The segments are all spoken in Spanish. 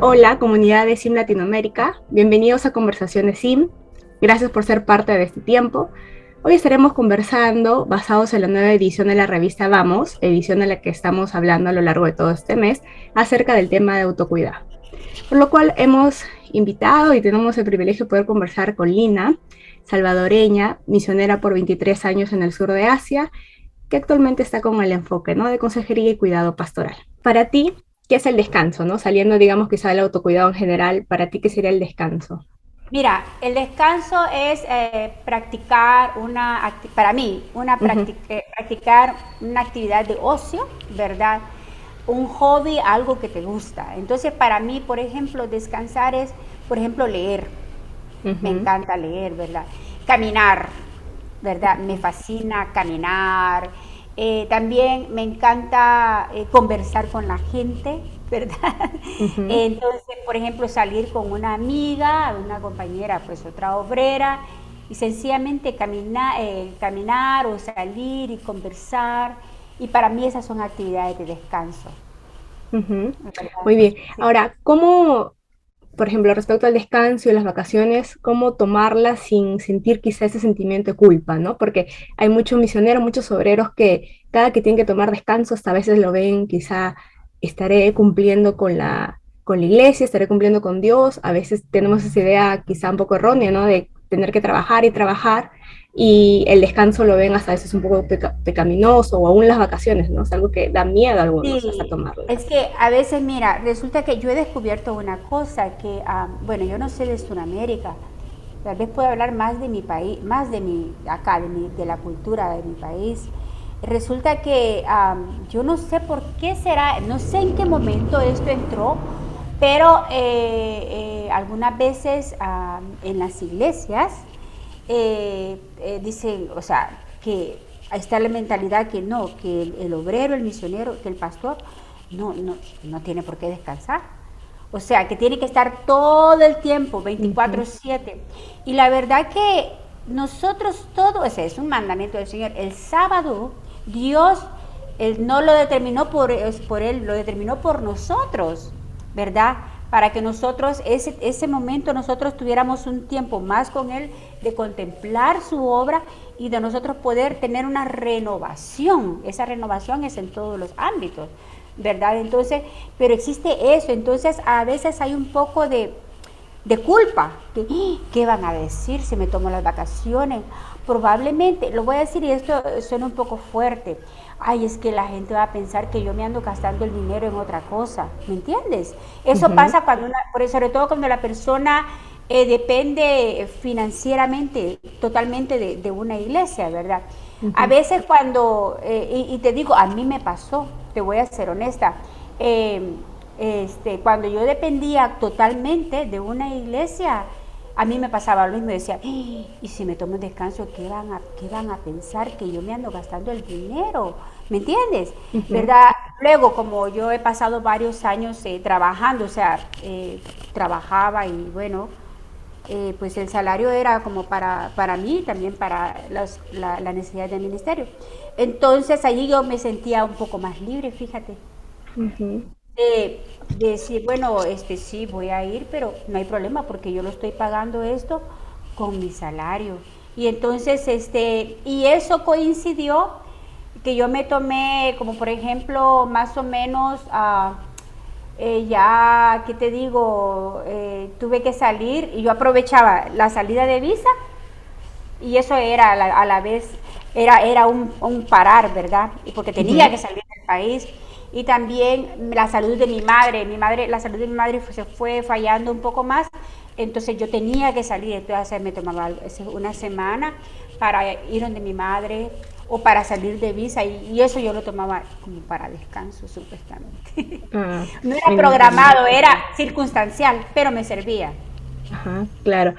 Hola, comunidad de SIM Latinoamérica. Bienvenidos a Conversaciones SIM. Gracias por ser parte de este tiempo. Hoy estaremos conversando basados en la nueva edición de la revista Vamos, edición de la que estamos hablando a lo largo de todo este mes, acerca del tema de autocuidado. Por lo cual hemos invitado y tenemos el privilegio de poder conversar con Lina, salvadoreña, misionera por 23 años en el sur de Asia, que actualmente está con el enfoque, ¿no?, de consejería y cuidado pastoral. Para ti, ¿qué es el descanso, no? Saliendo, digamos, quizá del autocuidado en general, para ti, ¿qué sería el descanso? Mira, el descanso es practicar para mí, Ujú. practicar una actividad de ocio, ¿verdad? Un hobby, algo que te gusta. Entonces, para mí, por ejemplo, descansar es, por ejemplo, leer. Me Ujú. encanta leer, ¿verdad? Caminar, ¿verdad? Me fascina caminar. También me encanta conversar con la gente, ¿verdad? Ujú. Entonces, por ejemplo, salir con una amiga, una compañera, pues otra obrera, y sencillamente caminar o salir y conversar. Y para mí esas son actividades de descanso, Ujú. ¿verdad? Muy bien. Sí. Ahora, ¿cómo, por ejemplo, respecto al descanso y las vacaciones, cómo tomarlas sin sentir quizá ese sentimiento de culpa, ¿no? Porque hay muchos misioneros, muchos obreros que cada que tienen que tomar descanso, hasta a veces lo ven, quizá estaré cumpliendo con la iglesia, estaré cumpliendo con Dios. A veces tenemos esa idea quizá un poco errónea, ¿no?, de tener que trabajar y trabajar, y el descanso lo ven hasta a veces un poco pecaminoso, o aún las vacaciones, ¿no? Es algo que da miedo a algunos hasta Sí, es tomarlas. que a veces, mira, resulta que yo he descubierto una cosa que, bueno, yo no sé de Sudamérica, tal vez puedo hablar más de mi país, más de mi, acá, de la cultura de mi país. Resulta que yo no sé por qué será, no sé en qué momento esto entró, pero algunas veces en las iglesias dicen, o sea, que está la mentalidad que no, que el obrero, el misionero, que el pastor no tiene por qué descansar. O sea, que tiene que estar todo el tiempo, Ujú. 24/7. Y la verdad que nosotros todo, ese es un mandamiento del Señor. El sábado, Dios él no lo determinó por Él, lo determinó por nosotros, ¿verdad? Para que nosotros, ese momento, nosotros tuviéramos un tiempo más con Él, de contemplar su obra y de nosotros poder tener una renovación. Esa renovación es en todos los ámbitos, ¿verdad? Entonces, pero existe eso, entonces a veces hay un poco de culpa. ¿Qué van a decir si me tomo las vacaciones? Probablemente, lo voy a decir y esto suena un poco fuerte. Ay, es que la gente va a pensar que yo me ando gastando el dinero en otra cosa, ¿me entiendes? Eso Ujú. pasa cuando sobre todo cuando la persona depende financieramente totalmente de una iglesia, ¿verdad? A Ujú. veces cuando, y te digo, a mí me pasó, te voy a ser honesta, eh, cuando yo dependía totalmente de una iglesia, a mí me pasaba lo mismo, decía, y si me tomo un descanso, qué van a pensar que yo me ando gastando el dinero? ¿Me entiendes? Ujú. ¿Verdad? Luego, como yo he pasado varios años trabajando, o sea, trabajaba y bueno, pues el salario era como para mí, también para la necesidad del ministerio. Entonces allí yo me sentía un poco más libre, fíjate Ujú. de decir, bueno, sí, voy a ir, pero no hay problema porque yo lo estoy pagando esto con mi salario. Y entonces, y eso coincidió que yo me tomé, como por ejemplo, más o menos, ya, ¿qué te digo? Tuve que salir y yo aprovechaba la salida de visa y eso era a la vez, era un parar, ¿verdad? Y porque tenía Ujú. que salir del país. Y también la salud de la salud de mi madre se fue fallando un poco más, entonces yo tenía que salir, entonces me tomaba una semana para ir donde mi madre o para salir de visa y eso yo lo tomaba como para descanso supuestamente. Ah, No era entiendo. programado, era circunstancial, pero me servía. Ajá, claro.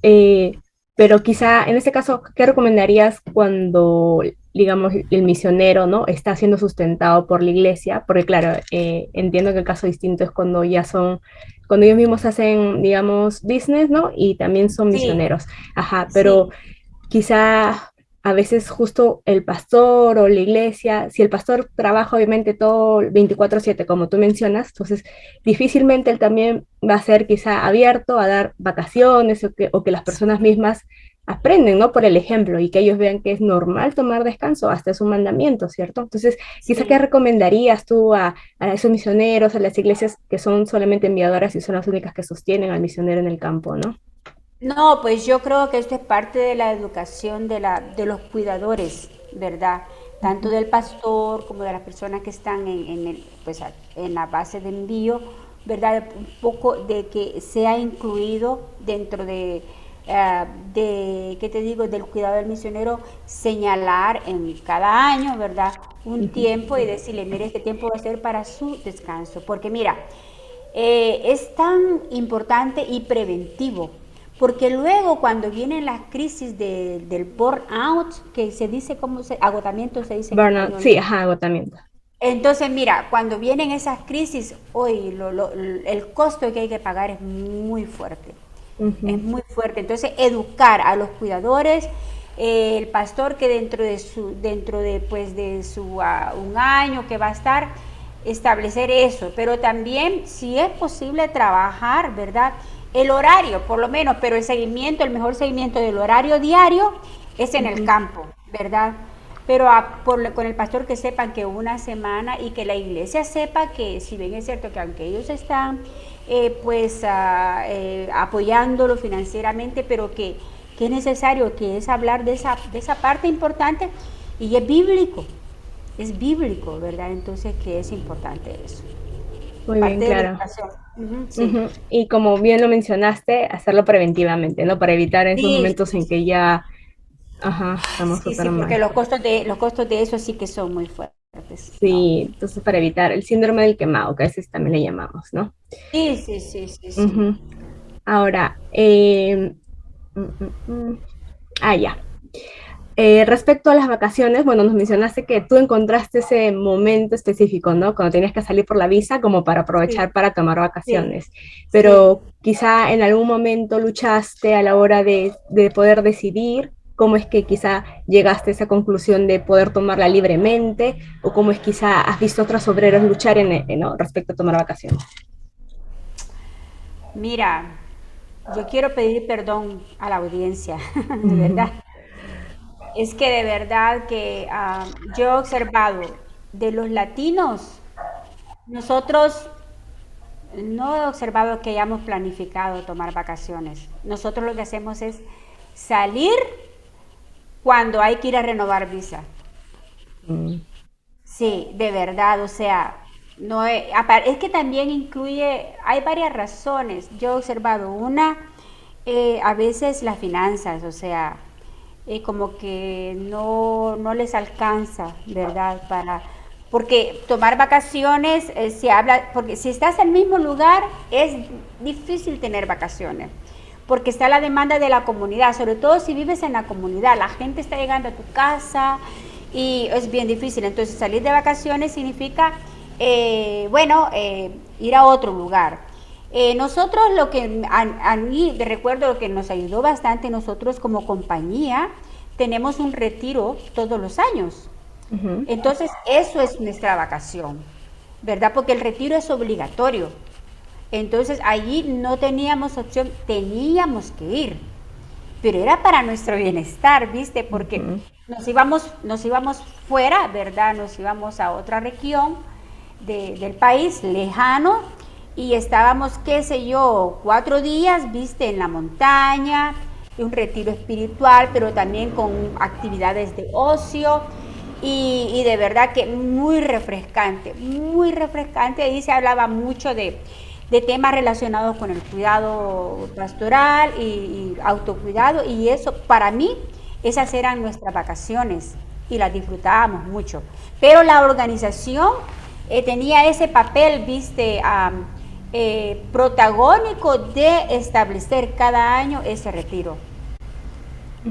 Eh, pero quizá en este caso, ¿qué recomendarías cuando, digamos, el misionero, ¿no?, está siendo sustentado por la iglesia? Porque claro, entiendo que el caso distinto es cuando ya son, cuando ellos mismos hacen, digamos, business, ¿no? Y también son Sí, misioneros. Ajá, pero sí. quizá a veces justo el pastor o la iglesia, si el pastor trabaja obviamente todo 24/7, como tú mencionas, entonces difícilmente él también va a ser quizá abierto a dar vacaciones o que las personas mismas aprenden, ¿no? Por el ejemplo y que ellos vean que es normal tomar descanso, hasta es un mandamiento, ¿cierto? Entonces, quizá, ¿qué Sí. recomendarías tú a esos misioneros, a las iglesias que son solamente enviadoras y son las únicas que sostienen al misionero en el campo, ¿no? No, pues yo creo que esto es parte de la educación de los cuidadores, ¿verdad? Tanto del pastor como de las personas que están pues, en la base de envío, ¿verdad? Un poco de que sea incluido dentro ¿qué te digo?, del cuidado del misionero, señalar en cada año, ¿verdad?, un Ujú. tiempo y decirle, mire, este tiempo va a ser para su descanso. Porque mira, es tan importante y preventivo, porque luego cuando vienen las crisis del burnout, que se dice, agotamiento se dice en Burnout, español, sí, ¿no? ajá, agotamiento. Entonces, mira, cuando vienen esas crisis, hoy el costo que hay que pagar es muy fuerte, es Ujú. muy fuerte. Entonces, educar a los cuidadores, el pastor que dentro de, pues, de su un año que va a estar, establecer eso, pero también si es posible trabajar, ¿verdad? El horario, por lo menos, pero el seguimiento, el mejor seguimiento del horario diario es en el Ujú. campo, ¿verdad? Pero con el pastor que sepan que una semana y que la iglesia sepa que, si bien es cierto que aunque ellos están apoyándolo financieramente, pero que es necesario, que es hablar de esa parte importante y es bíblico, ¿verdad? Entonces que es importante eso, Muy bien, parte de la claro. educación. Ujú, sí. Ujú. Y como bien lo mencionaste, hacerlo preventivamente, ¿no? Para evitar esos Sí, momentos sí, en que ya, ajá, estamos sí, súper sí, porque mal. los costos de eso sí que son muy fuertes, ¿no? Sí, entonces para evitar el síndrome del quemado, que a veces también le llamamos, ¿no? Sí, sí, sí, sí, sí. Ujú. Ahora, ya. Respecto a las vacaciones, bueno, nos mencionaste que tú encontraste ese momento específico, ¿no? Cuando tenías que salir por la visa como para aprovechar Sí, para tomar sí, vacaciones. sí. Pero quizá en algún momento luchaste a la hora de poder decidir cómo es que quizá llegaste a esa conclusión de poder tomarla libremente o cómo es quizá has visto otros obreros luchar ¿no? respecto a tomar vacaciones. Mira, yo quiero pedir perdón a la audiencia, de Ujú. verdad. Es que de verdad que yo he observado de los latinos, nosotros no he observado que hayamos planificado tomar vacaciones. Nosotros lo que hacemos es salir cuando hay que ir a renovar visa. Mm. Sí, de verdad, o sea, no es que también incluye, hay varias razones. Yo he observado una, a veces las finanzas, o sea, como que no les alcanza, ¿verdad? Porque tomar vacaciones, se habla, porque si estás en el mismo lugar, es difícil tener vacaciones porque está la demanda de la comunidad, sobre todo si vives en la comunidad, la gente está llegando a tu casa y es bien difícil. Entonces salir de vacaciones significa, ir a otro lugar. Nosotros lo que a mí recuerdo lo que nos ayudó bastante, nosotros como compañía tenemos un retiro todos los años. Ujú. Entonces eso es nuestra vacación, ¿verdad? Porque el retiro es obligatorio. Entonces allí no teníamos opción, teníamos que ir, pero era para nuestro bienestar, ¿viste? Porque Ujú. nos íbamos fuera, ¿verdad? Nos íbamos a otra región del país, lejano, y estábamos, qué sé yo, 4 días, ¿viste? En la montaña, un retiro espiritual, pero también con actividades de ocio. Y de verdad que muy refrescante, muy refrescante. Ahí se hablaba mucho de temas relacionados con el cuidado pastoral y autocuidado, y eso para mí, esas eran nuestras vacaciones y las disfrutábamos mucho. Pero la organización tenía ese papel, viste, protagónico de establecer cada año ese retiro.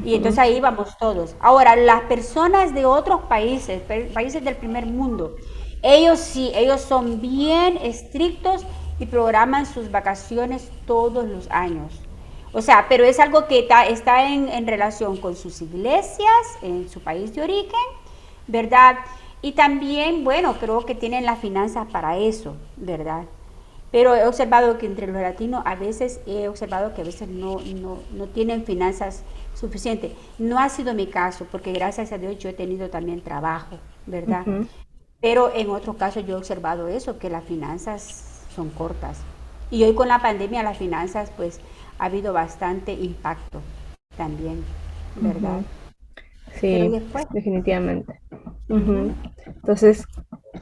Y entonces Ujú. ahí vamos todos. Ahora, las personas de otros países, países del primer mundo, ellos sí, ellos son bien estrictos y programan sus vacaciones todos los años. O sea, pero es algo que está en relación con sus iglesias, en su país de origen, ¿verdad? Y también, bueno, creo que tienen las finanzas para eso, ¿verdad? Pero he observado que entre los latinos a veces he observado que a veces no tienen finanzas suficientes. No ha sido mi caso, porque gracias a Dios yo he tenido también trabajo, ¿verdad? Ujú. Pero en otros casos yo he observado eso, que las finanzas son cortas. Y hoy con la pandemia las finanzas pues ha habido bastante impacto también, ¿verdad? Ujú. Pero Sí, después, definitivamente. Ujú. ujú, Entonces,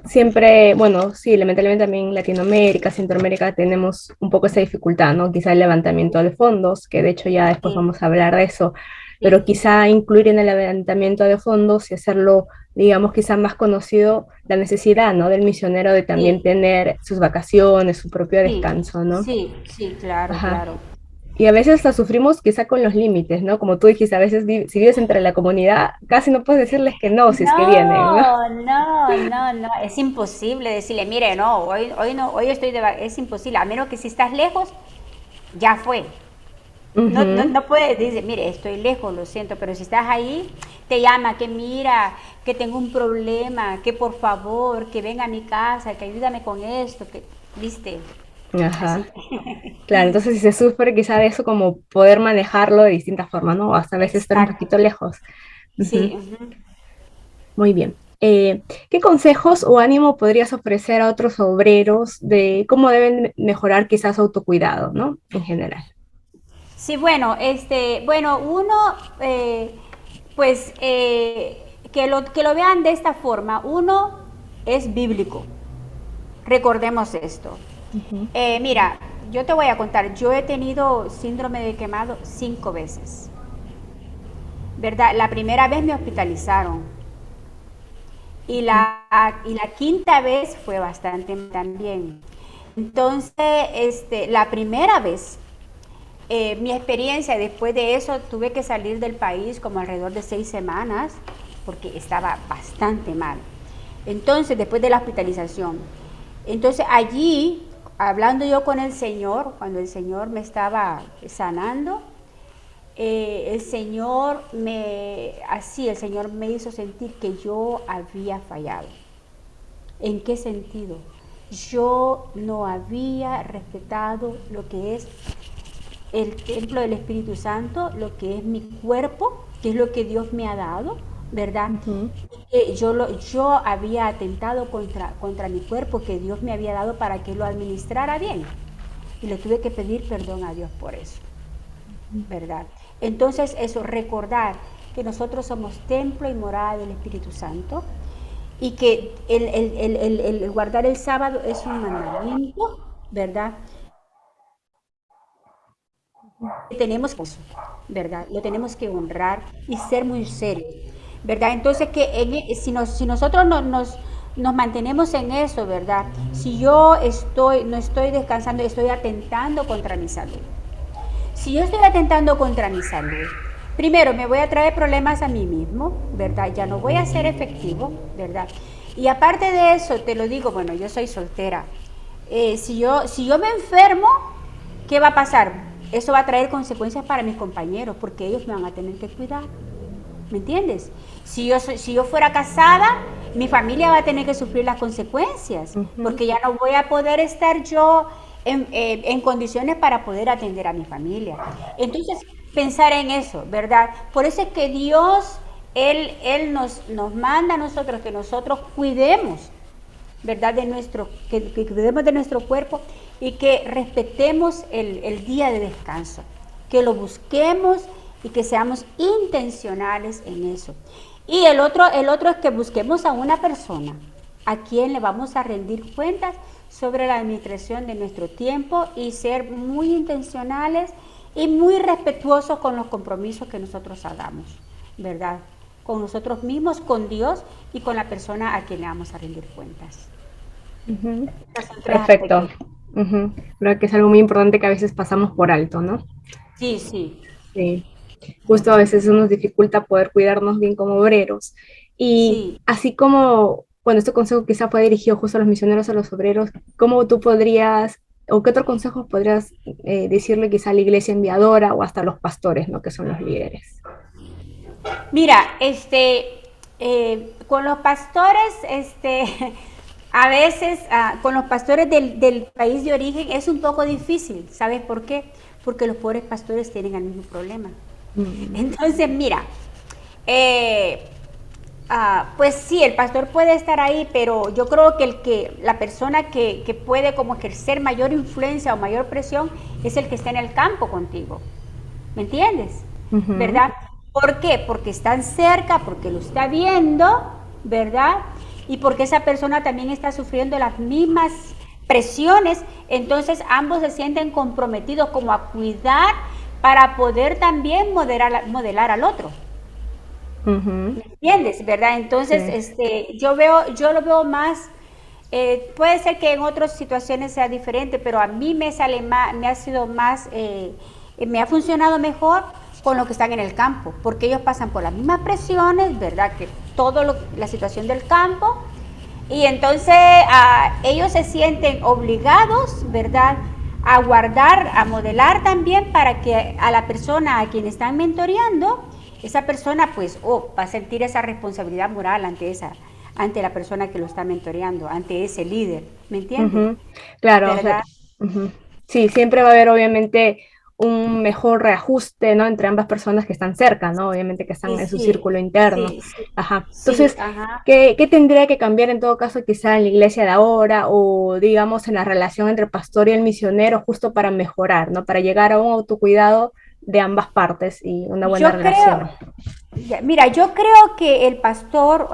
siempre, bueno, sí, lamentablemente también en Latinoamérica, Centroamérica tenemos un poco esa dificultad, ¿no? Quizá el levantamiento de fondos, que de hecho ya después sí, vamos a hablar de eso, pero sí, quizá incluir en el levantamiento de fondos y hacerlo, digamos, quizá más conocido la necesidad, ¿no? Del misionero de también sí, tener sus vacaciones, su propio sí, descanso, ¿no? sí, sí, claro, Ajá. claro. Y a veces hasta sufrimos quizá con los límites, ¿no? Como tú dijiste, a veces si vives entre la comunidad, casi no puedes decirles que no si es que vienen, ¿no? No, es imposible decirle, mire, no, hoy no, hoy estoy es imposible, a menos que si estás lejos, ya fue. Ujú. No puedes decir, mire, estoy lejos, lo siento, pero si estás ahí, te llama, que mira, que tengo un problema, que por favor, que venga a mi casa, que ayúdame con esto, que, viste, así. Ajá. Claro, entonces si se sufre quizá de eso como poder manejarlo de distintas formas, ¿no? O hasta a veces estar un Exacto. poquito lejos. Sí, Ujú. ujú. Muy bien. ¿Qué consejos o ánimo podrías ofrecer a otros obreros de cómo deben mejorar quizás su autocuidado, ¿no? En general. Sí, bueno, bueno, uno, pues, que lo vean de esta forma. Uno es bíblico. Recordemos esto. Ujú. Mira, yo te voy a contar, yo he tenido síndrome de quemado 5 veces, ¿verdad? La primera vez me hospitalizaron Ujú. y la quinta vez fue bastante también. Entonces, la primera vez mi experiencia después de eso, tuve que salir del país como alrededor de 6 semanas porque estaba bastante mal. Entonces, después de la hospitalización, entonces allí, hablando yo con el Señor, cuando el Señor me estaba sanando, el Señor me hizo sentir que yo había fallado. ¿En qué sentido? Yo no había respetado lo que es el templo del Espíritu Santo, lo que es mi cuerpo, que es lo que Dios me ha dado, ¿verdad? Ujú. Yo había atentado contra mi cuerpo que Dios me había dado para que lo administrara bien. Y le tuve que pedir perdón a Dios por eso, ¿verdad? Entonces eso, recordar que nosotros somos templo y morada del Espíritu Santo y que el guardar el sábado es un mandamiento, ¿verdad? Tenemos eso, ¿verdad? Lo tenemos que honrar y ser muy serios, ¿verdad? Entonces, si nosotros nos mantenemos en eso, ¿verdad? Si yo no estoy descansando, estoy atentando contra mi salud. Si yo estoy atentando contra mi salud, primero me voy a traer problemas a mí mismo, ¿verdad? Ya no voy a ser efectivo, ¿verdad? Y aparte de eso, te lo digo, bueno, yo soy soltera. Si yo me enfermo, ¿qué va a pasar? Eso va a traer consecuencias para mis compañeros, porque ellos me van a tener que cuidar. ¿Me entiendes? Si yo fuera casada, mi familia va a tener que sufrir las consecuencias, Ujú. porque ya no voy a poder estar yo en condiciones para poder atender a mi familia. Entonces, pensar en eso, ¿verdad? Por eso es que Dios, Él nos manda a nosotros que nosotros cuidemos, ¿verdad? Que cuidemos de nuestro cuerpo y que respetemos el día de descanso, que lo busquemos y que seamos intencionales en eso. Y el otro es que busquemos a una persona a quien le vamos a rendir cuentas sobre la administración de nuestro tiempo y ser muy intencionales y muy respetuosos con los compromisos que nosotros hagamos, ¿verdad? Con nosotros mismos, con Dios y con la persona a quien le vamos a rendir cuentas. Ujú. Estos son tres Perfecto. aspectos. Ujú. Creo que es algo muy importante que a veces pasamos por alto, ¿no? Sí, sí, Sí. Justo a veces eso nos dificulta poder cuidarnos bien como obreros. Y sí. así como, bueno, este consejo quizá fue dirigido justo a los misioneros, a los obreros, ¿cómo tú podrías o qué otro consejo podrías decirle quizá a la iglesia enviadora o hasta a los pastores, ¿no? Que son los líderes. Mira, con los pastores, a veces con los pastores del país de origen es un poco difícil. ¿Sabes por qué? Porque los pobres pastores tienen el mismo problema. Entonces, mira, pues sí, el pastor puede estar ahí, pero yo creo que la persona que puede como ejercer mayor influencia o mayor presión es el que está en el campo contigo. ¿Me entiendes? Ujú. ¿Verdad? ¿Por qué? Porque están cerca, porque lo está viendo, ¿verdad? Y porque esa persona también está sufriendo las mismas presiones, entonces ambos se sienten comprometidos como a cuidar para poder también modelar al otro. Ujú. ¿Me entiendes? ¿Verdad? Entonces, Sí. yo lo veo más, puede ser que en otras situaciones sea diferente, pero a mí me sale más, me ha sido más, me ha funcionado mejor con los que están en el campo, porque ellos pasan por las mismas presiones, ¿verdad? Que la situación del campo, y entonces ellos se sienten obligados, ¿verdad? A guardar, a modelar también para que a la persona a quien están mentoreando, esa persona pues va a sentir esa responsabilidad moral ante la persona que lo está mentoreando, ante ese líder, ¿me entiendes? Ujú. Claro, o sea, ¿Verdad? ujú. Sí, siempre va a haber obviamente un mejor reajuste, ¿no? Entre ambas personas que están cerca, ¿no? Obviamente que están Sí, en su sí, círculo interno. sí, sí, Ajá. sí, Entonces, ajá. ¿qué tendría que cambiar en todo caso quizá en la iglesia de ahora o digamos en la relación entre el pastor y el misionero justo para mejorar, ¿no? Para llegar a un autocuidado de ambas partes y una buena Yo creo, relación. mira, yo creo que el pastor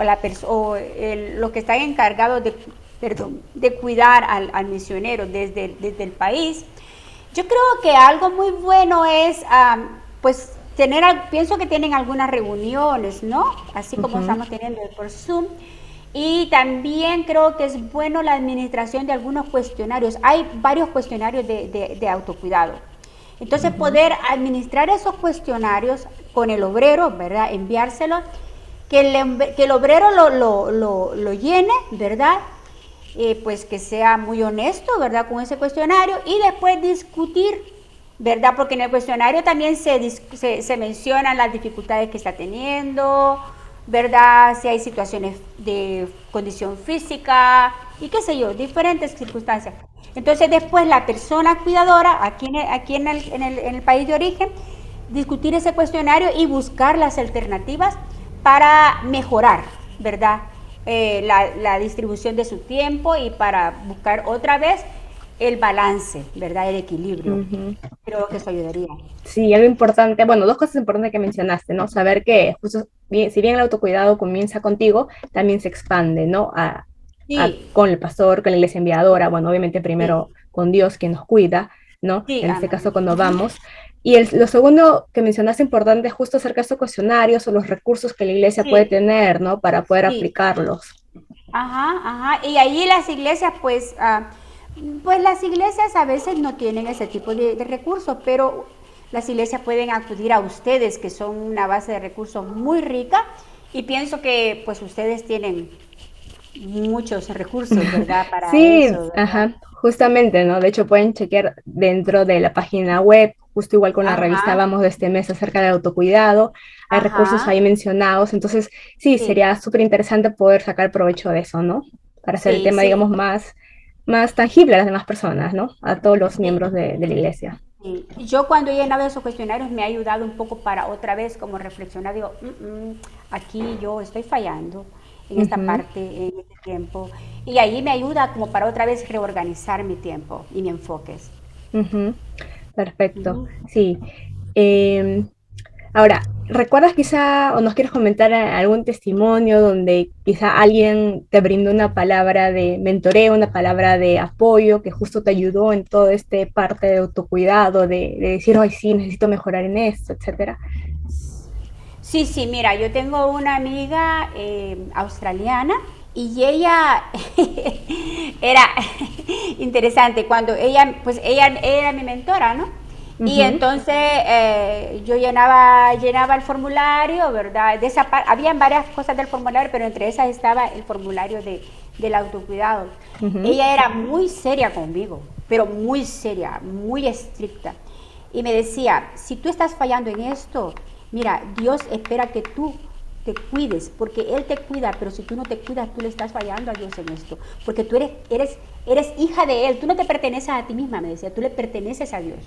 los que están encargados de, perdón, de cuidar al misionero desde el país, yo creo que algo muy bueno es, pues, pienso que tienen algunas reuniones, ¿no? Así como Ujú. estamos teniendo por Zoom. Y también creo que es bueno la administración de algunos cuestionarios. Hay varios cuestionarios de autocuidado. Entonces, Ujú. poder administrar esos cuestionarios con el obrero, ¿verdad? Enviárselos, que el obrero lo llene, ¿verdad? Pues que sea muy honesto, ¿verdad? Con ese cuestionario y después discutir, ¿verdad? Porque en el cuestionario también se mencionan las dificultades que está teniendo, ¿verdad? Si hay situaciones de condición física y qué sé yo, diferentes circunstancias. Entonces después la persona cuidadora aquí en el país de origen, discutir ese cuestionario y buscar las alternativas para mejorar, ¿verdad? La distribución de su tiempo y para buscar otra vez el balance, ¿verdad? El equilibrio. Ujú. Creo que eso ayudaría. Sí, algo importante, bueno, dos cosas importantes que mencionaste, ¿no? Saber que justo, si bien el autocuidado comienza contigo, también se expande, ¿no? Sí, Con el pastor, con la iglesia enviadora, bueno, obviamente primero sí, con Dios quien nos cuida, ¿no? sí, En este amén. caso cuando Ujú. vamos. Y lo segundo que mencionaste importante es justo acerca de estos cuestionarios o los recursos que la iglesia puede Sí, tener, ¿no? Para poder sí. aplicarlos. Ajá, ajá. Y ahí las iglesias, pues las iglesias a veces no tienen ese tipo de recursos, pero las iglesias pueden acudir a ustedes, que son una base de recursos muy rica, y pienso que pues ustedes tienen muchos recursos, ¿verdad? Para Sí, eso, ¿verdad? ajá, justamente, ¿no? De hecho, pueden chequear dentro de la página web, justo igual con la revista Ajá, Vamos de este mes acerca del autocuidado, hay recursos ajá, ahí mencionados, entonces sí, sí, sería súper interesante poder sacar provecho de eso, ¿no? Para hacer el sí, tema, sí, digamos, más tangible a las demás personas, ¿no? A todos los sí. miembros de la iglesia. Sí. Yo cuando he llenado esos cuestionarios me ha ayudado un poco para otra vez como reflexionar, digo, aquí yo estoy fallando en esta Ujú, parte, en este tiempo, y ahí me ayuda como para otra vez reorganizar mi tiempo y mi enfoque. ujú, perfecto, Ujú. sí. Em, Ahora, ¿recuerdas quizá o nos quieres comentar algún testimonio donde quizá alguien te brindó una palabra de mentoreo, una palabra de apoyo que justo te ayudó en todo este parte de autocuidado, de decir, ay, sí, necesito mejorar en esto, etcétera? Sí, sí, mira, yo tengo una amiga australiana y ella era interesante cuando ella era mi mentora, ¿no? Y Ujú, entonces yo llenaba el formulario, ¿verdad? Habían varias cosas del formulario, pero entre esas estaba el formulario del autocuidado. ujú, Ella era muy seria conmigo, pero muy seria, muy estricta. Y me decía, si tú estás fallando en esto, mira, Dios espera que tú te cuides, porque Él te cuida, pero si tú no te cuidas, tú le estás fallando a Dios en esto, porque tú eres hija de Él, tú no te perteneces a ti misma, me decía, tú le perteneces a Dios,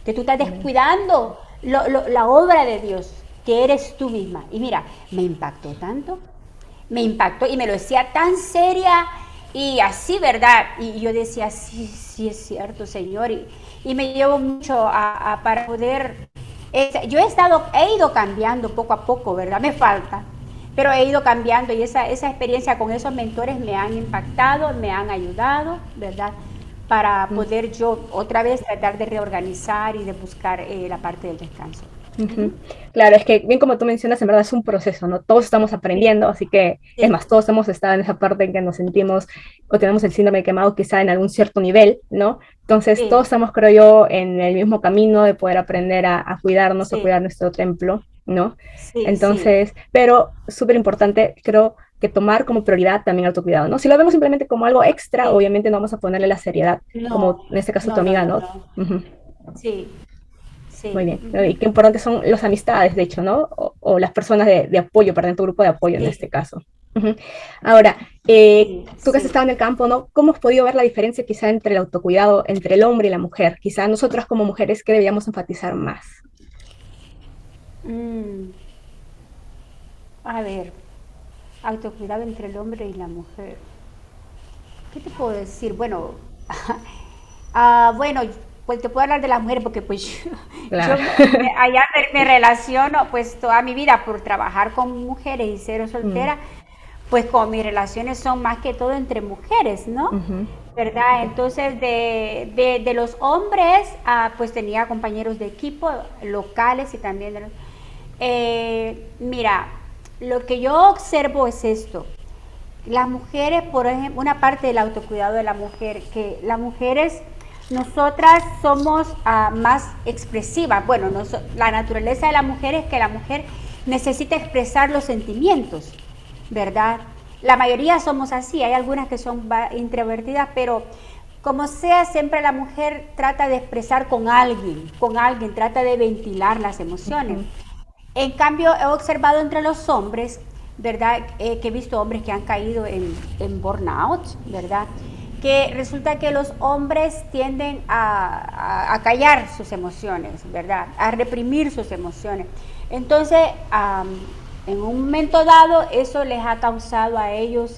que tú estás descuidando la obra de Dios, que eres tú misma. Y mira, me impactó tanto, me impactó y me lo decía tan seria y así, ¿verdad? Y yo decía, sí, sí es cierto, Señor, y me llevo mucho para poder... Yo he ido cambiando poco a poco, ¿verdad? Me falta, pero he ido cambiando y esa experiencia con esos mentores me han impactado, me han ayudado, ¿verdad? Para poder yo otra vez tratar de reorganizar y de buscar la parte del descanso. Ujú. Claro, es que bien como tú mencionas, en verdad es un proceso, ¿no? Todos estamos aprendiendo, así que es Sí, más, todos hemos estado en esa parte en que nos sentimos o tenemos el síndrome de quemado quizá en algún cierto nivel, ¿no? Entonces sí, todos estamos, creo yo, en el mismo camino de poder aprender a cuidarnos, a sí, cuidar nuestro templo, ¿no? sí, sí, Entonces, pero súper importante, creo que tomar como prioridad también el autocuidado, ¿no? Si lo vemos simplemente como algo extra, sí. obviamente no vamos a ponerle la seriedad, como No, en este caso tu no, no, amiga, no, ¿no? no. Ujú. Sí, Muy sí. bien. Y qué importantes son las amistades, de hecho, ¿no? O las personas de apoyo, para tu grupo de apoyo en Sí, este caso. Ujú. Ahora, sí, tú que has sí. estado en el campo, ¿no? ¿Cómo has podido ver la diferencia quizá entre el autocuidado, entre el hombre y la mujer? Quizá nosotras como mujeres, ¿qué deberíamos enfatizar más? Mm, a ver, autocuidado entre el hombre y la mujer. ¿Qué te puedo decir? Bueno, bueno, pues te puedo hablar de la mujer porque pues Claro. allá me relaciono pues toda mi vida por trabajar con mujeres y ser Mm, soltera, pues con mis relaciones son más que todo entre mujeres, ¿no? ujú. ¿Verdad? Entonces de los hombres, pues tenía compañeros de equipo locales y también de los... mira, lo que yo observo es esto. Las mujeres, por ejemplo, una parte del autocuidado de la mujer, que las mujeres, nosotras somos más expresivas. Bueno, la naturaleza de la mujer es que la mujer necesita expresar los sentimientos, ¿verdad? La mayoría somos así, hay algunas que son introvertidas, pero como sea, siempre la mujer trata de expresar con alguien, trata de ventilar las emociones. Ujú. En cambio, he observado entre los hombres, ¿verdad? Que he visto hombres que han caído en burnout, ¿verdad? Que resulta que los hombres tienden a callar sus emociones, ¿verdad? A reprimir sus emociones. Entonces, en un momento dado, eso les ha causado a ellos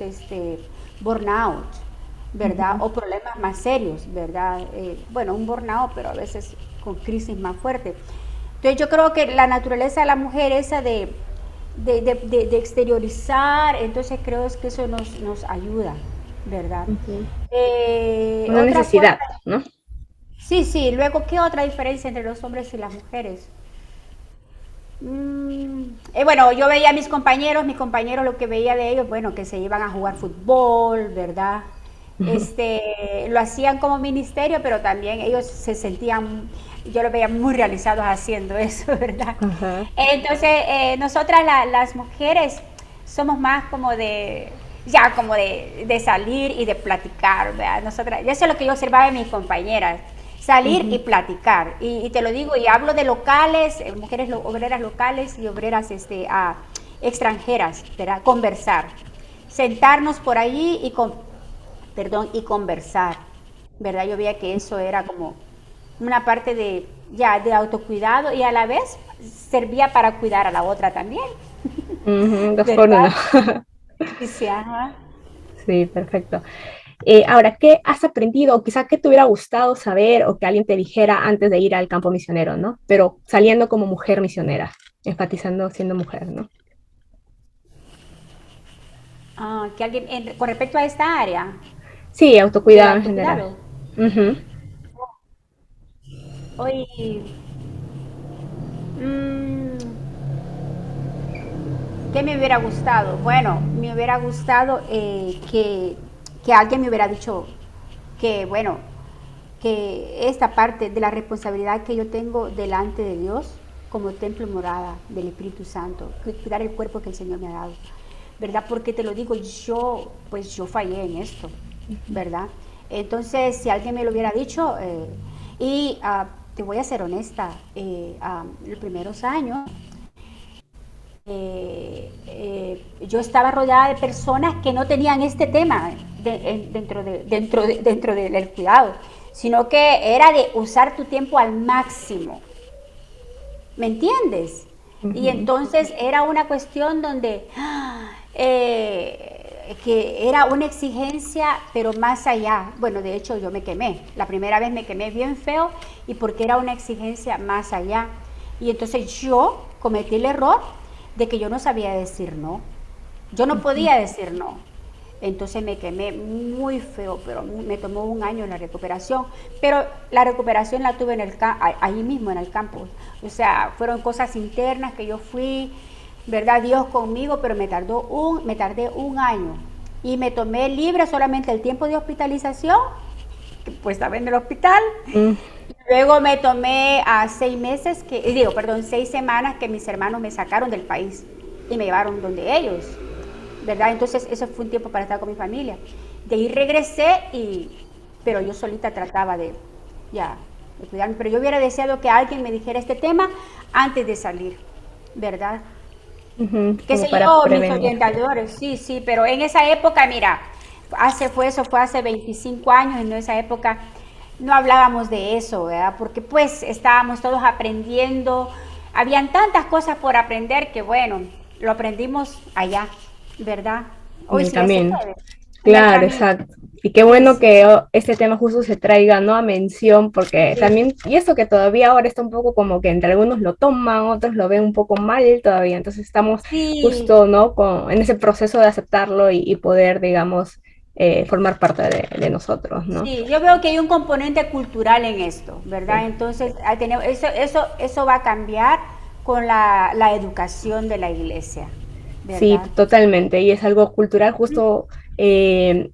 burnout, ¿verdad? Ujú. O problemas más serios, ¿verdad? Bueno, un burnout, pero a veces con crisis más fuertes. Entonces yo creo que la naturaleza de la mujer esa de exteriorizar, entonces creo que eso nos ayuda, ¿verdad? Ujú. Una Otra cosa, necesidad, ¿no? sí, sí, luego, ¿qué otra diferencia entre los hombres y las mujeres? Bueno, yo veía a mis compañeros lo que veía de ellos, bueno, que se iban a jugar fútbol, ¿verdad? Ujú. Lo hacían como ministerio, pero también ellos se sentían, yo los veía muy realizados haciendo eso, ¿verdad? Ajá. Entonces, nosotras las mujeres somos más como ya como de salir y de platicar, ¿verdad? Nosotras, eso es lo que yo observaba en mis compañeras, salir y Ujú. platicar. Y te lo digo, y hablo de locales, mujeres obreras locales y obreras extranjeras, ¿verdad? Conversar. Sentarnos por allí y conversar, ¿verdad? Yo veía que eso era como una parte de autocuidado y a la vez servía para cuidar a la otra también, Ujú. Dos por uno. ¿verdad? Sí, sí, ajá. Sí, perfecto. Ahora, ¿qué has aprendido o quizá qué te hubiera gustado saber o que alguien te dijera antes de ir al campo misionero, ¿no? Pero saliendo como mujer misionera, enfatizando siendo mujer, ¿no? Que alguien, con respecto a esta área Sí, del autocuidado en general. autocuidado, Ujú. hoy, mm, ¿qué me hubiera gustado? Bueno, me hubiera gustado que alguien me hubiera dicho que, bueno, que esta parte de la responsabilidad que yo tengo delante de Dios como templo morada del Espíritu Santo, cuidar el cuerpo que el Señor me ha dado, ¿verdad? Porque te lo digo, pues yo fallé en esto, ¿verdad? Entonces, si alguien me lo hubiera dicho, te voy a ser honesta, los primeros años, yo estaba rodeada de personas que no tenían este tema dentro del cuidado, sino que era de usar tu tiempo al máximo. ¿Me entiendes? Y Ujú. entonces era una cuestión donde que era una exigencia, pero más allá. Bueno, de hecho yo me quemé. La primera vez me quemé bien feo y porque era una exigencia más allá. Y entonces yo cometí el error de que yo no sabía decir no. Yo no podía decir no. Entonces me quemé muy feo, pero me tomó un año la recuperación. Pero la recuperación la tuve ahí mismo en el campus. O sea, fueron cosas internas que yo fui, ¿verdad? Dios conmigo, pero me tardé un año. Y me tomé libre solamente el tiempo de hospitalización, que pues estaba en el hospital. Mm. Luego me tomé a 6 meses, perdón, 6 semanas que mis hermanos me sacaron del país y me llevaron donde ellos, ¿verdad? Entonces eso fue un tiempo para estar con mi familia. De ahí regresé pero yo solita trataba de cuidarme. Pero yo hubiera deseado que alguien me dijera este tema antes de salir, ¿verdad? Ujú, Qué como sé para yo, mis prevenir. orientadores, sí, sí, pero en esa época, mira, eso fue hace 25 años, en esa época no hablábamos de eso, ¿verdad? Porque pues estábamos todos aprendiendo, habían tantas cosas por aprender que bueno, lo aprendimos allá, ¿verdad? En Hoy el sí ya se camino. puede, en el Claro, camino, exacto. Y qué sí, bueno sí, que este tema justo se traiga, ¿no? A mención, porque sí, también, y eso que todavía ahora está un poco como que entre algunos lo toman, otros lo ven un poco mal todavía, entonces estamos sí, justo, ¿no? En ese proceso de aceptarlo y poder, digamos, formar parte de nosotros, ¿no? sí, yo veo que hay un componente cultural en esto, ¿verdad? Sí. Entonces, eso va a cambiar con la educación de la iglesia, Sí, ¿verdad? totalmente. Y es algo cultural. Justo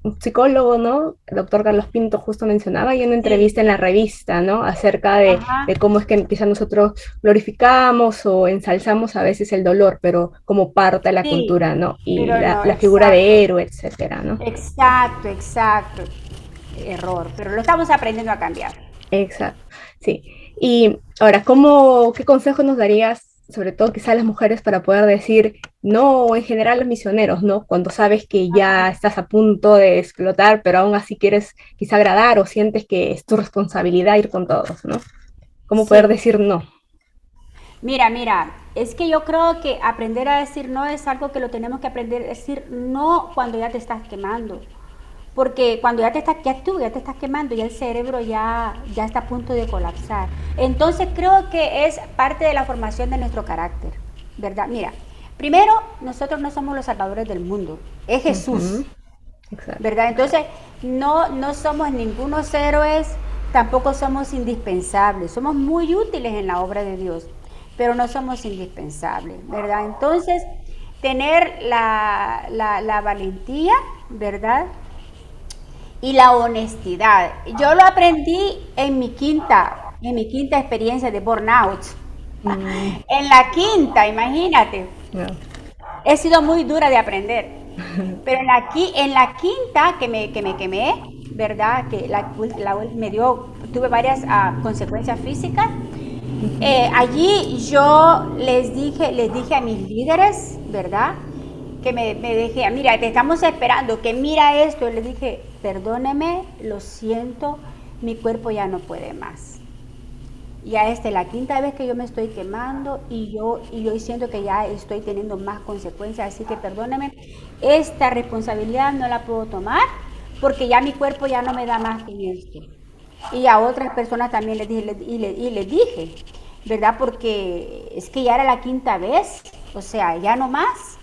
un psicólogo, ¿no? El doctor Carlos Pinto justo mencionaba y en una Sí, entrevista en la revista, ¿no? Acerca ajá, de cómo es que quizás nosotros glorificamos o ensalzamos a veces el dolor, pero como parte de la sí, cultura, ¿no? Y pero no, la figura de exacto, héroe, etcétera, ¿no? exacto, exacto, error, pero lo estamos aprendiendo a cambiar. Exacto, sí. Y ahora, ¿qué consejo nos darías, sobre todo quizá a las mujeres, para poder decir no, o en general a los misioneros, ¿no? Cuando sabes que ya estás a punto de explotar, pero aún así quieres quizá agradar o sientes que es tu responsabilidad ir con todos, ¿no? ¿Cómo poder Sí, decir no? mira, es que yo creo que aprender a decir no es algo que lo tenemos que aprender a decir no cuando ya te estás quemando. Porque cuando ya te estás quemando, ya el cerebro ya está a punto de colapsar. Entonces creo que es parte de la formación de nuestro carácter, ¿verdad? Mira, primero, nosotros no somos los salvadores del mundo, es Ujú. Jesús, Exacto. ¿verdad? Entonces, no somos ningunos héroes, tampoco somos indispensables, somos muy útiles en la obra de Dios, pero no somos indispensables, ¿verdad? Entonces, tener la valentía, ¿verdad? Y la honestidad. Yo lo aprendí en mi quinta experiencia de burnout. Mm, En la quinta, imagínate. no. He sido muy dura de aprender. Pero en la quinta que me quemé, ¿verdad? Que tuve varias consecuencias físicas. Ujú. Allí yo les dije a mis líderes, ¿verdad? Que me dije, mira, te estamos esperando, que mira esto. Y les dije, perdóneme, lo siento, mi cuerpo ya no puede más. Ya esta es la quinta vez que yo me estoy quemando y yo siento que ya estoy teniendo más consecuencias, así que perdóneme, esta responsabilidad no la puedo tomar porque ya mi cuerpo ya no me da más en esto. Y a otras personas también les dije, y les dije, ¿verdad? Porque es que ya era la quinta vez, o sea, ya no más.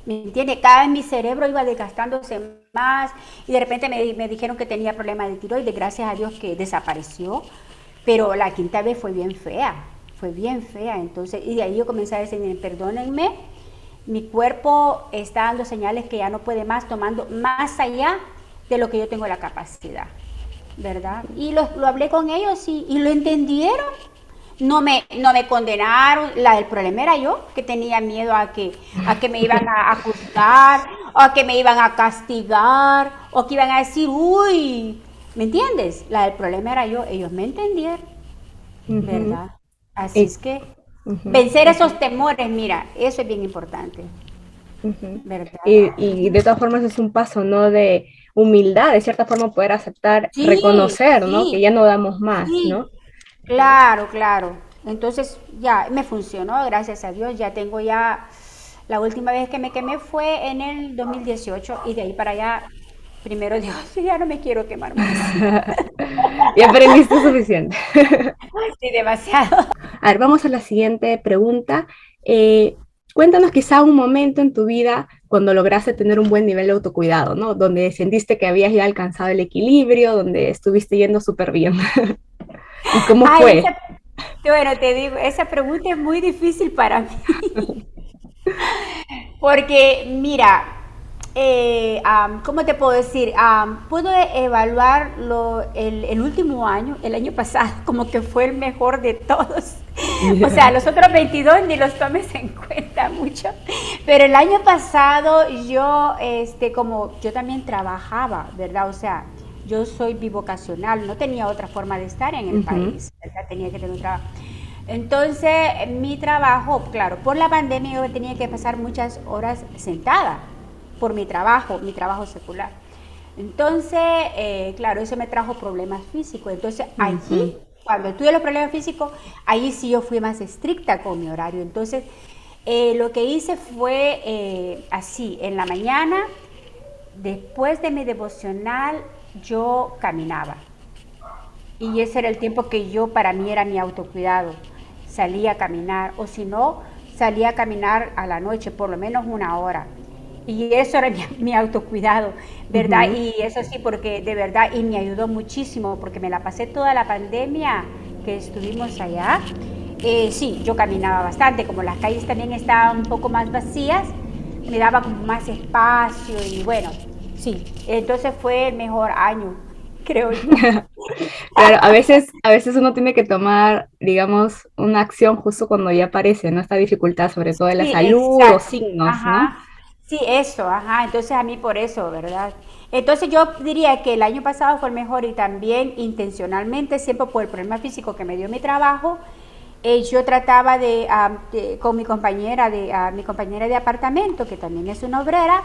¿Me entiende? Cada vez mi cerebro iba desgastándose más y de repente me dijeron que tenía problemas de tiroides, gracias a Dios que desapareció, pero la quinta vez fue bien fea, entonces, y de ahí yo comencé a decir, perdónenme, mi cuerpo está dando señales que ya no puede más, tomando más allá de lo que yo tengo la capacidad, ¿verdad? Y lo hablé con ellos y lo entendieron, no me condenaron, el problema era yo, que tenía miedo a que me iban a juzgar, o a que me iban a castigar, o que iban a decir, uy, ¿Me entiendes? El problema era yo, ellos me entendieron, Ujú. ¿verdad? Así Y- es que ujú, vencer esos temores, mira, eso es bien importante, ujú. ¿verdad? Y de todas formas es un paso, ¿no? De humildad, de cierta forma poder aceptar, Sí, reconocer, ¿no? Que sí, ya no damos más, sí, ¿no? claro, claro. Entonces ya me funcionó, gracias a Dios. Ya tengo ya, la última vez que me quemé fue en el 2018 y de ahí para allá, primero Dios, ya no me quiero quemar más. Y aprendiste suficiente. Sí, demasiado. A ver, vamos a la siguiente pregunta. Eh, Cuéntanos quizá un momento en tu vida cuando lograste tener un buen nivel de autocuidado, ¿no? Donde sentiste que habías ya alcanzado el equilibrio, donde estuviste yendo súper bien. ¿Y cómo Ay, fue? bueno, te digo, esa pregunta es muy difícil para mí. Porque, mira, ¿cómo te puedo decir? Puedo evaluar el último año, el año pasado, como que fue el mejor de todos. O sea, los otros 22 ni los tomes en cuenta mucho. Pero el año pasado yo, como yo también trabajaba, ¿verdad? O sea, yo soy bivocacional, no tenía otra forma de estar en el Ujú, país, ¿verdad? Tenía que tener un trabajo. Entonces, mi trabajo, claro, por la pandemia yo tenía que pasar muchas horas sentada por mi trabajo secular. Entonces, claro, eso me trajo problemas físicos. Entonces, allí, ujú. cuando tuve los problemas físicos, allí sí yo fui más estricta con mi horario. Entonces, lo que hice fue así, en la mañana, después de mi devocional, yo caminaba. Y ese era el tiempo que yo, para mí, era mi autocuidado. Salía a caminar, o si no, salía a caminar a la noche, por lo menos una hora. Y eso era mi autocuidado, ¿verdad? Ujú. Y eso sí, porque de verdad, y me ayudó muchísimo, porque me la pasé toda la pandemia que estuvimos allá. Sí, yo caminaba bastante, como las calles también estaban un poco más vacías, me daba como más espacio y bueno, sí, entonces fue el mejor año, creo yo. Claro, a veces uno tiene que tomar, digamos, una acción justo cuando ya aparece, ¿no? Esta dificultad, sobre todo de la Sí, salud o exacto. signos, ¿no? Ajá. Sí, eso, ajá. Entonces a mí por eso, ¿verdad? Entonces yo diría que el año pasado fue el mejor y también intencionalmente, siempre por el problema físico que me dio mi trabajo, yo trataba con mi compañera de apartamento, que también es una obrera,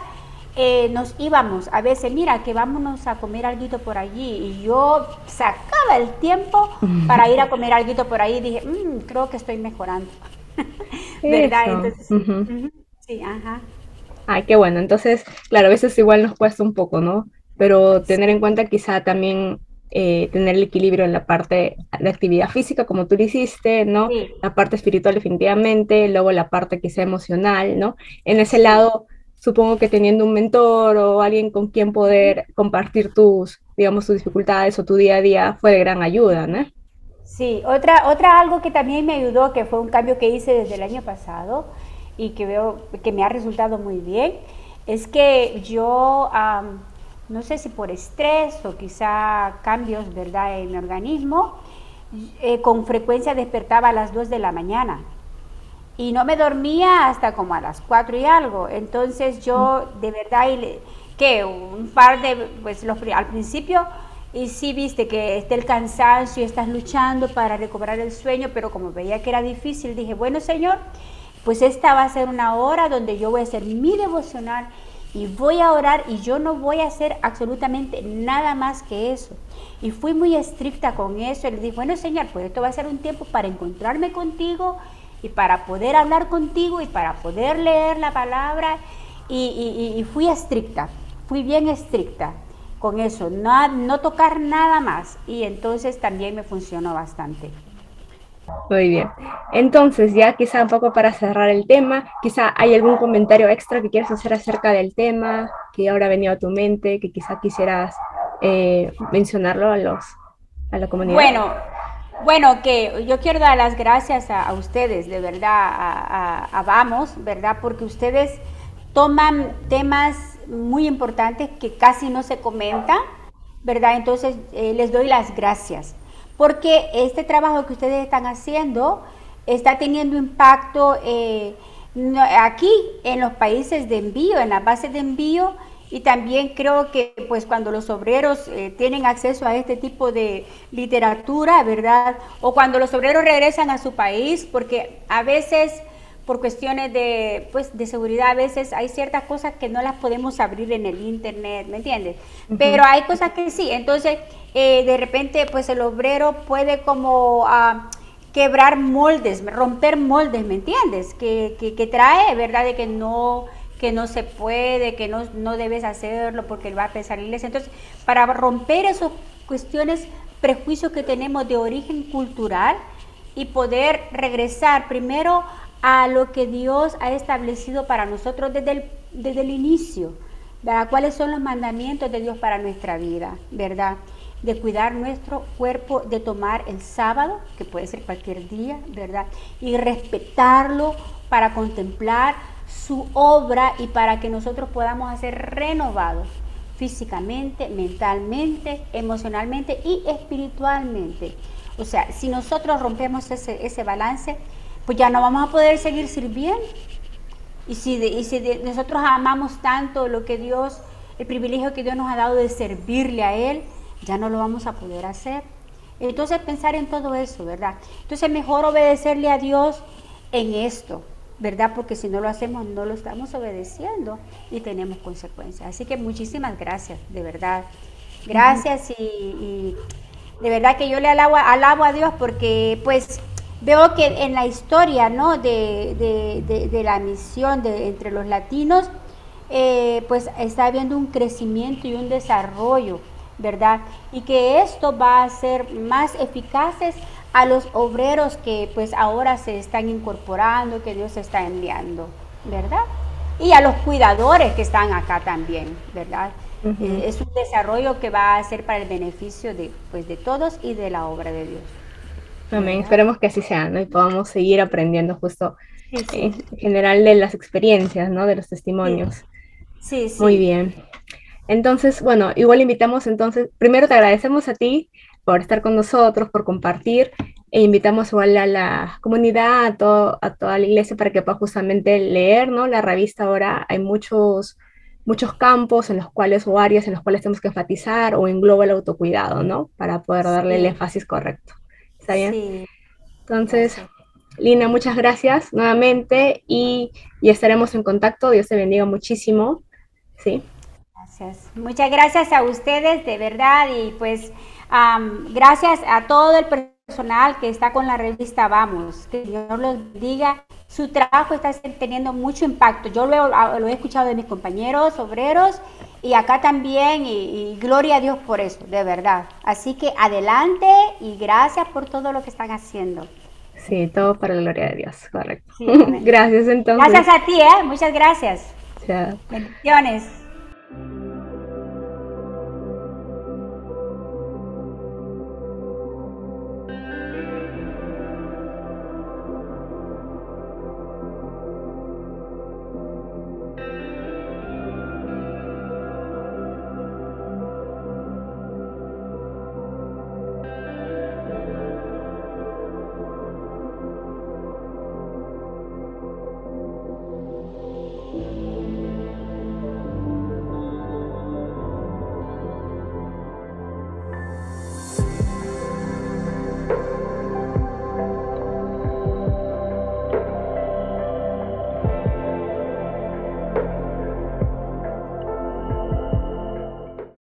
nos íbamos a veces, mira, que vámonos a comer alguito por allí. Y yo sacaba el tiempo para ir a comer alguito por ahí y dije, creo que estoy mejorando. ¿Verdad? Eso. Entonces, Ujú. ujú, sí, ajá. Ay, qué bueno. Entonces, claro, a veces igual nos cuesta un poco, ¿no? Pero tener en cuenta quizá también tener el equilibrio en la parte de actividad física, como tú lo hiciste, ¿no? Sí, La parte espiritual definitivamente, luego la parte quizá emocional, ¿no? En ese sí. lado, supongo que teniendo un mentor o alguien con quien Ujú, poder compartir tus, digamos, tus dificultades o tu día a día fue de gran ayuda, ¿no? sí, otra algo que también me ayudó, que fue un cambio que hice desde el año pasado y que veo que me ha resultado muy bien, es que yo, no sé si por estrés o quizá cambios, ¿verdad?, en mi organismo, con frecuencia despertaba a las 2 de la mañana. Y no me dormía hasta como a las 4 y algo. Entonces yo de verdad, que un par de, pues al principio, y sí viste que está el cansancio, estás luchando para recobrar el sueño, pero como veía que era difícil, dije, bueno Señor, pues esta va a ser una hora donde yo voy a hacer mi devocional y voy a orar y yo no voy a hacer absolutamente nada más que eso. Y fui muy estricta con eso y le dije, bueno Señor, pues esto va a ser un tiempo para encontrarme contigo y para poder hablar contigo y para poder leer la palabra y fui estricta, fui bien estricta con eso, no, no tocar nada más y entonces también me funcionó bastante. Muy bien. Entonces, ya quizá un poco para cerrar el tema, quizá hay algún comentario extra que quieras hacer acerca del tema, que ahora ha venido a tu mente, que quizá quisieras mencionarlo a la comunidad. Bueno, bueno, que yo quiero dar las gracias a ustedes, de verdad, a Vamos, ¿verdad? Porque ustedes toman temas muy importantes que casi no se comentan, ¿verdad? Entonces, les doy las gracias. Porque este trabajo que ustedes están haciendo está teniendo impacto aquí en los países de envío, en las bases de envío, Y también creo que pues cuando los obreros tienen acceso a este tipo de literatura, ¿verdad? O cuando los obreros regresan a su país, porque a veces por cuestiones de, pues, de seguridad, a veces hay ciertas cosas que no las podemos abrir en el internet, ¿me entiendes? Ujú. Pero hay cosas que sí, entonces de repente pues el obrero puede como quebrar moldes, romper moldes, ¿me entiendes? Que trae, ¿verdad? De que no se puede, que no debes hacerlo porque va a pesar la iglesia. Entonces, para romper esas cuestiones, prejuicios que tenemos de origen cultural y poder regresar primero a lo que Dios ha establecido para nosotros desde el inicio, ¿verdad? ¿Cuáles son los mandamientos de Dios para nuestra vida, verdad? De cuidar nuestro cuerpo, de tomar el sábado, que puede ser cualquier día, ¿verdad? Y respetarlo para contemplar su obra y para que nosotros podamos ser renovados físicamente, mentalmente, emocionalmente y espiritualmente. O sea, si nosotros rompemos ese balance, pues ya no vamos a poder seguir sirviendo. Nosotros amamos tanto lo que Dios, el privilegio que Dios nos ha dado de servirle a Él, ya no lo vamos a poder hacer. Entonces pensar en todo eso, ¿verdad? Entonces mejor obedecerle a Dios en esto, ¿verdad? Porque si no lo hacemos, no lo estamos obedeciendo y tenemos consecuencias. Así que muchísimas gracias, de verdad. Ujú. Gracias y de verdad que yo le alabo a Dios porque pues veo que en la historia, ¿no? De la misión entre los latinos, pues está habiendo un crecimiento y un desarrollo, ¿verdad? Y que esto va a ser más eficaces a los obreros que pues ahora se están incorporando, que Dios está enviando, ¿verdad? Y a los cuidadores que están acá también, ¿verdad? Ujú. Es un desarrollo que va a ser para el beneficio de, pues, de todos y de la obra de Dios, Amén. ¿verdad? Esperemos que así sea, ¿no? Y podamos seguir aprendiendo justo Sí, sí, en general de las experiencias, ¿no? De los sí, testimonios. sí, Muy sí. bien. Entonces, bueno, igual invitamos entonces, primero te agradecemos a ti por estar con nosotros, por compartir, e invitamos igual a la comunidad, a toda la iglesia para que pueda justamente leer, ¿no? La revista ahora hay muchos campos en los cuales, o áreas en los cuales tenemos que enfatizar o engloba el autocuidado, ¿no? Para poder darle el Sí, énfasis correcto. ¿Está bien? sí, Entonces, gracias. Lina, muchas gracias nuevamente y estaremos en contacto. Dios te bendiga muchísimo. Sí. Gracias. Muchas gracias a ustedes, de verdad, y pues gracias a todo el personal que está con la revista Vamos. Que Dios los bendiga. Su trabajo está teniendo mucho impacto. Yo lo he escuchado de mis compañeros obreros y acá también, y gloria a Dios por eso, de verdad. Así que adelante y gracias por todo lo que están haciendo. Sí, todo para la gloria de Dios, correcto. Sí, amén. Gracias entonces. Gracias a ti, ¿eh? Muchas gracias. Chao. Bendiciones.